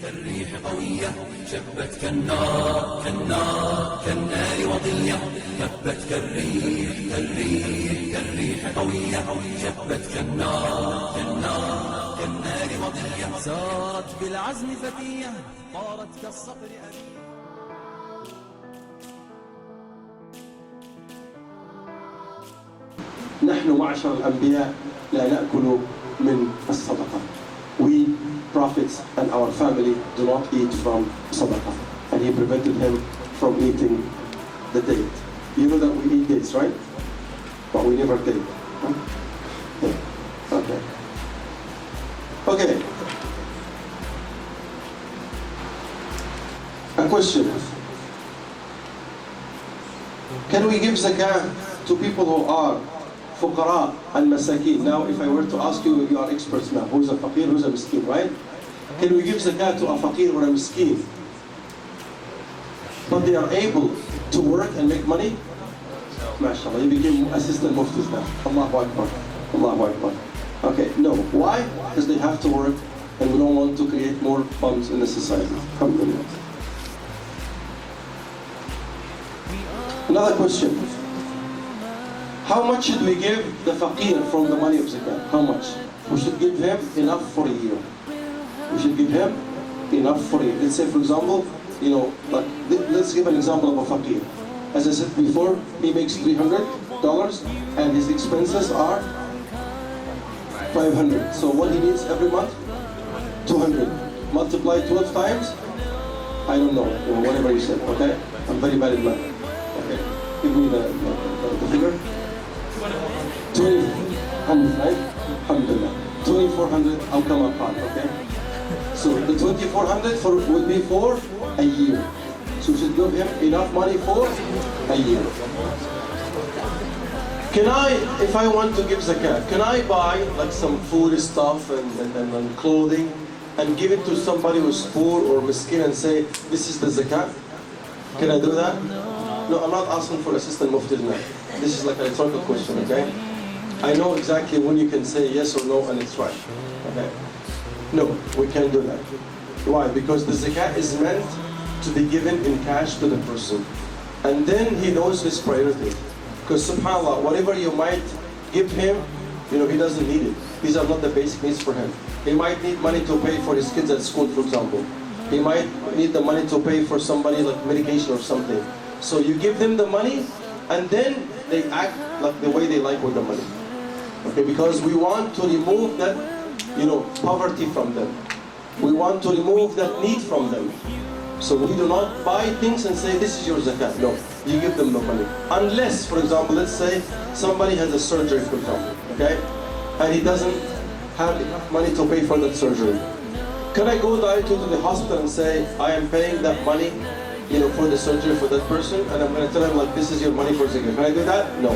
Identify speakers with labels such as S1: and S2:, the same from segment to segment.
S1: كالريح قوية شبت كالنار كالنار وضية هبت كالريح قوية شبت كالنار كالنار وضية سارت بالعزم فتية طارت كالصقر أبية.
S2: نحن معشر الأنبياء لا نأكل من الصدقة. We prophets and our family do not eat from sadaqah. And he prevented him from eating the date. You know that we eat dates, right? But we never date. Huh? Yeah. Okay. Okay. A question. Can we give zakah to people who are fuqara and masakin? Now, if I were to ask you, you are experts now. Who's a faqir, who's a miskin, right? Can we give zakat to a faqir or a miskin, but they are able to work and make money? MashaAllah, you became assistant muftis now. Allahu Akbar. Allahu Akbar. Okay, no. Why? Because they have to work and we don't want to create more funds in the society. Alhamdulillah. Another question. How much should we give the faqir from the money of zakat? How much? We should give him enough for a year. We should give him enough for a year. Let's say, for example, like, let's give an example of a faqir. As I said before, he makes $300 and his expenses are $500. So what he needs every month? 200. Multiply 12 times? I don't know, whatever you said, okay? I'm very bad at math. Okay, give me the figure. 2,400, right? Alhamdulillah. 2,400, I'll come apart, okay? So the 2,400 would be for a year. So we should give him enough money for a year. Can I, if I want to give zakat, can I buy like some food stuff and clothing and give it to somebody who's poor or miskin and say, this is the zakat? Can I do that? No, I'm not asking for assistant muftis now. This is like a rhetorical question, okay? I know exactly when you can say yes or no and it's right, okay? No, we can't do that. Why? Because the zakat is meant to be given in cash to the person. And then he knows his priority. Because subhanAllah, whatever you might give him, he doesn't need it. These are not the basic needs for him. He might need money to pay for his kids at school, for example. He might need the money to pay for somebody like medication or something. So you give them the money, and then they act like the way they like with the money. Okay, because we want to remove that, poverty from them. We want to remove that need from them. So we do not buy things and say, this is your zakat. No, you give them the money. Unless, for example, let's say somebody has a surgery, for example, okay? And he doesn't have enough money to pay for that surgery. Can I go directly to the hospital and say, I am paying that money, for the surgery for that person, and I'm going to tell him, like, this is your money for zakat. Can I do that? No.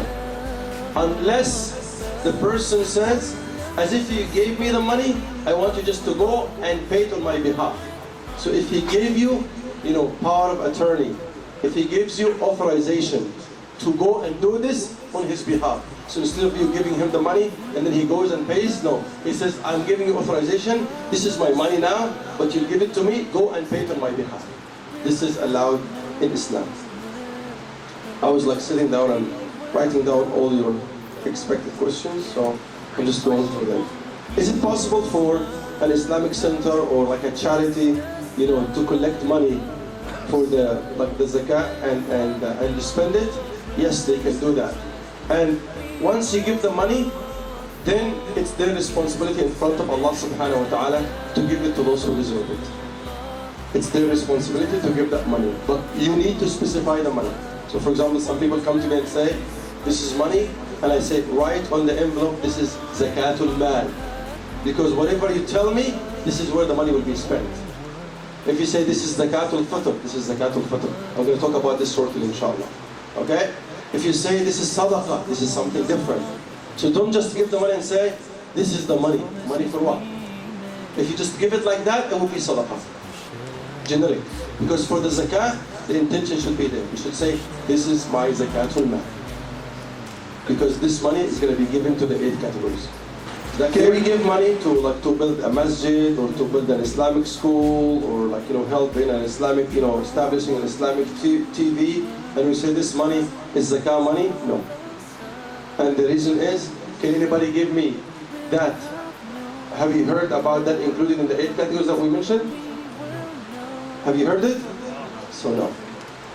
S2: Unless the person says, as if you gave me the money, I want you just to go and pay it on my behalf. So if he gave you, power of attorney, if he gives you authorization to go and do this on his behalf, so instead of you giving him the money and then he goes and pays, no. He says, I'm giving you authorization, this is my money now, but you give it to me, go and pay it on my behalf. This is allowed in Islam. I was like sitting down and writing down all your expected questions, so I'm just going through them. Is it possible for an Islamic center or like a charity, to collect money for the zakat and to spend it? Yes, they can do that. And once you give the money, then it's their responsibility in front of Allah subhanahu wa ta'ala to give it to those who deserve it. It's their responsibility to give that money, but you need to specify the money. So for example, some people come to me and say, this is money, and I say, write on the envelope, this is zakatul mal. Because whatever you tell me, this is where the money will be spent. If you say this is zakatul fitr, this is zakatul fitr. I'm going to talk about this shortly, inshallah. Okay? If you say this is sadaqah, this is something different. So don't just give the money and say, this is the money. Money for what? If you just give it like that, it will be sadaqah. Generic. Because for the zakah, the intention should be there. You should say, this is my zakatul mal. Because this money is going to be given to the 8 categories. Can we give money to build a masjid or to build an Islamic school or help in an Islamic establishing an Islamic TV, and we say this money is zakah money? No. And the reason is, can anybody give me that? Have you heard about that included in the 8 categories that we mentioned? Have you heard it? So no.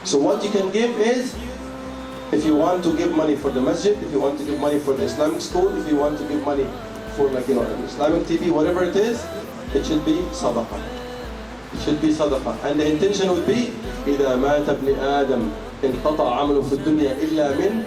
S2: So what you can give is, if you want to give money for the masjid, if you want to give money for the Islamic school, if you want to give money for an Islamic TV, whatever it is, it should be sadaqah. It should be sadaqah. And the intention would be, إِذَا مَاتَ ابْنِ آدَمْ انْقَطَعَ عَمْلُهُ فِي الدُّنْيَا إِلَّا مِنْ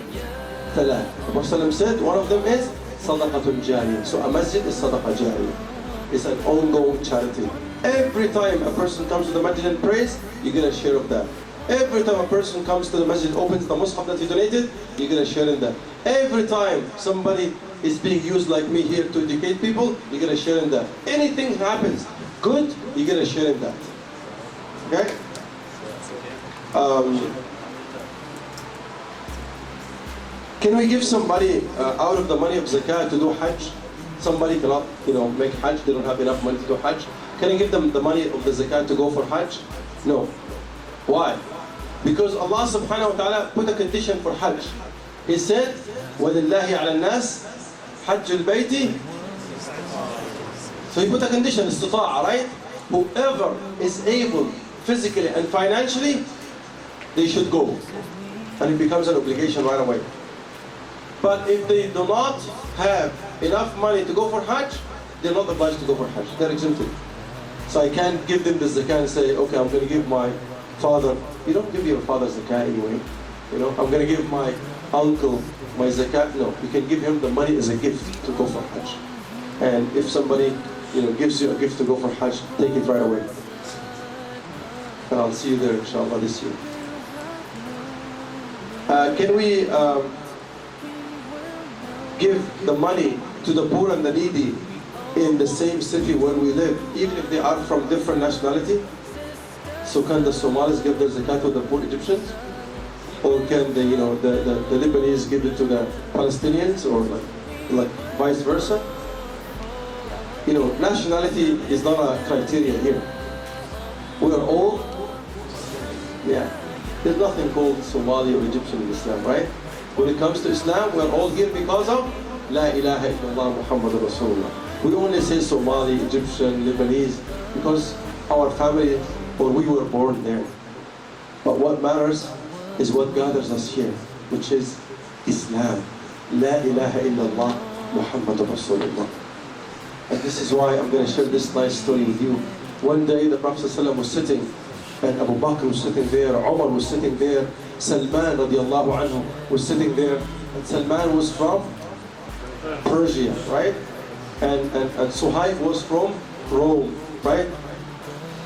S2: ثَلَاثٍ. The Prophet said, one of them is sadaqatun jariyah. So a masjid is sadaqah jariyah. It's an ongoing charity. Every time a person comes to the masjid and prays, you get a share of that. Every time a person comes to the masjid, opens the mushaf that he donated, you get a share in that. Every time somebody is being used like me here to educate people, you get a share in that. Anything happens good, you get a share in that. Okay? Can we give somebody out of the money of zakah to do hajj? Somebody cannot, make hajj, they don't have enough money to do hajj. Can you give them the money of the zakat to go for hajj? No. Why? Because Allah subhanahu wa ta'ala put a condition for hajj. He said, وَلِلَّهِ عَلَى النَّاسِ حَجُّ الْبَيْتِ. So he put a condition, istita'a, right? Whoever is able physically and financially, they should go. And it becomes an obligation right away. But if they do not have enough money to go for hajj, they're not obliged to go for hajj. They're exempted. So I can't give them the zakah and say, okay, I'm going to give my father. You don't give your father zakah anyway. I'm going to give my uncle my zakat. No, you can give him the money as a gift to go for hajj. And if somebody gives you a gift to go for hajj, take it right away. And I'll see you there inshallah this year. Can we give the money to the poor and the needy in the same city where we live, even if they are from different nationality? So can the Somalis give their zakat to the poor Egyptians? Or can the Lebanese give it to the Palestinians, or like vice versa? Nationality is not a criteria here. We are all, there's nothing called Somali or Egyptian in Islam, right? When it comes to Islam, we are all here because of La ilaha illallah Muhammadur Rasulullah. We only say Somali, Egyptian, Lebanese because our family or we were born there. But what matters is what gathers us here, which is Islam. La ilaha illallah Muhammadur Rasulullah. And this is why I'm going to share this nice story with you. One day the Prophet ﷺ was sitting, and Abu Bakr was sitting there, Umar was sitting there, Salman radiallahu anhu was sitting there, and Salman was from Persia, right? And Suhaib was from Rome, right?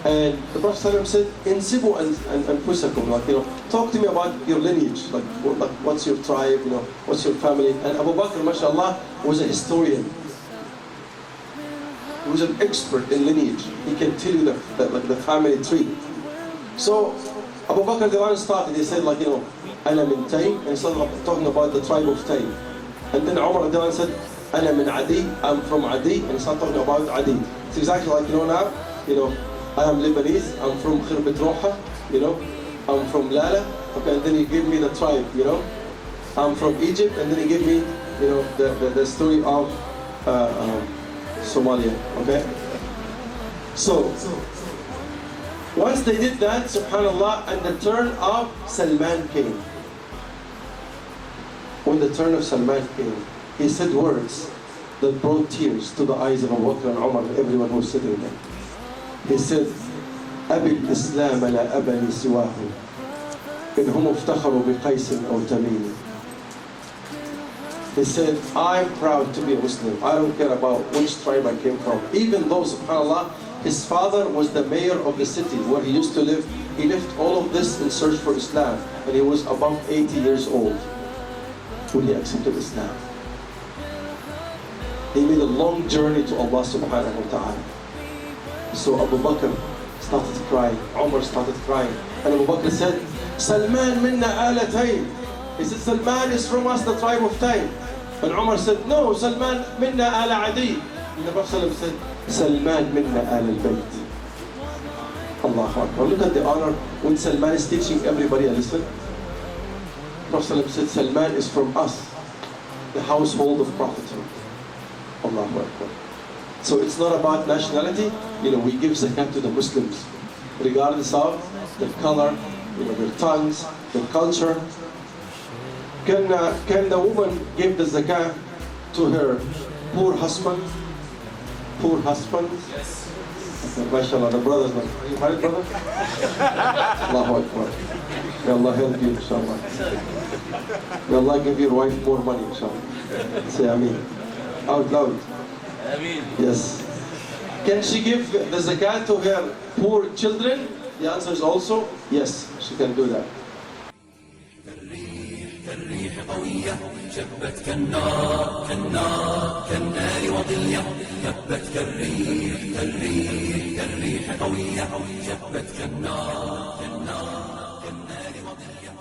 S2: And the Prophet ﷺ said, "Insibu anfusakum," talk to me about your lineage, like what's your tribe, what's your family. And Abu Bakr, mashallah, was a historian. He was an expert in lineage. He can tell you the family tree. So Abu Bakr started, he said Ana min Taym, and he started talking about the tribe of Taym. And then Umar said, Ana min Adi, I'm from Adi, and he started talking about Adi. It's exactly like now, I am Lebanese, I'm from Khirbet Roha, I'm from Lala, okay, and then he gave me the tribe, I'm from Egypt, and then he gave me, the story of Somalia, okay? So, once they did that, subhanAllah, and the turn of Salman came. When the turn of Salman came, he said words that brought tears to the eyes of Abu Bakr and Umar and everyone who was sitting there. He said, أبي الإسلام لا أبني سواه إن هم افتخروا بقيس أو تميم. He said, I'm proud to be a Muslim. I don't care about which tribe I came from. Even though, subhanAllah, his father was the mayor of the city where he used to live. He left all of this in search for Islam. And he was above 80 years old when he accepted Islam. He made a long journey to Allah subhanahu wa ta'ala. So Abu Bakr started crying. Umar started crying. And Abu Bakr said, Salman minna ala Taym. He said, Salman is from us, the tribe of Taym. And Umar said, no, Salman minna ala adi. And the Prophet said, Salman minna ala al-bayt. Allahu Akbar. Look at the honor when Salman is teaching everybody a lesson. Prophet said, Salman is from us, the household of prophethood. Allahu Akbar. So it's not about nationality. We give zakat to the Muslims, regardless of their color, their tongues, their culture. Can the woman give the zakat to her poor husband? Poor husband?
S1: Yes.
S2: MashaAllah, the brothers. Are you married, brother? Allahu Akbar. May Allah help you, inshallah. May Allah give your wife more money, inshallah. Say Ameen. Out loud.
S1: Ameen.
S2: Yes. Can she give the zakat to her poor children? The answer is also yes, she can do that.
S1: الريح قوية شبت كالنار كالنار وضية هبت كالريح قوية شبت كالنار كالنار وضية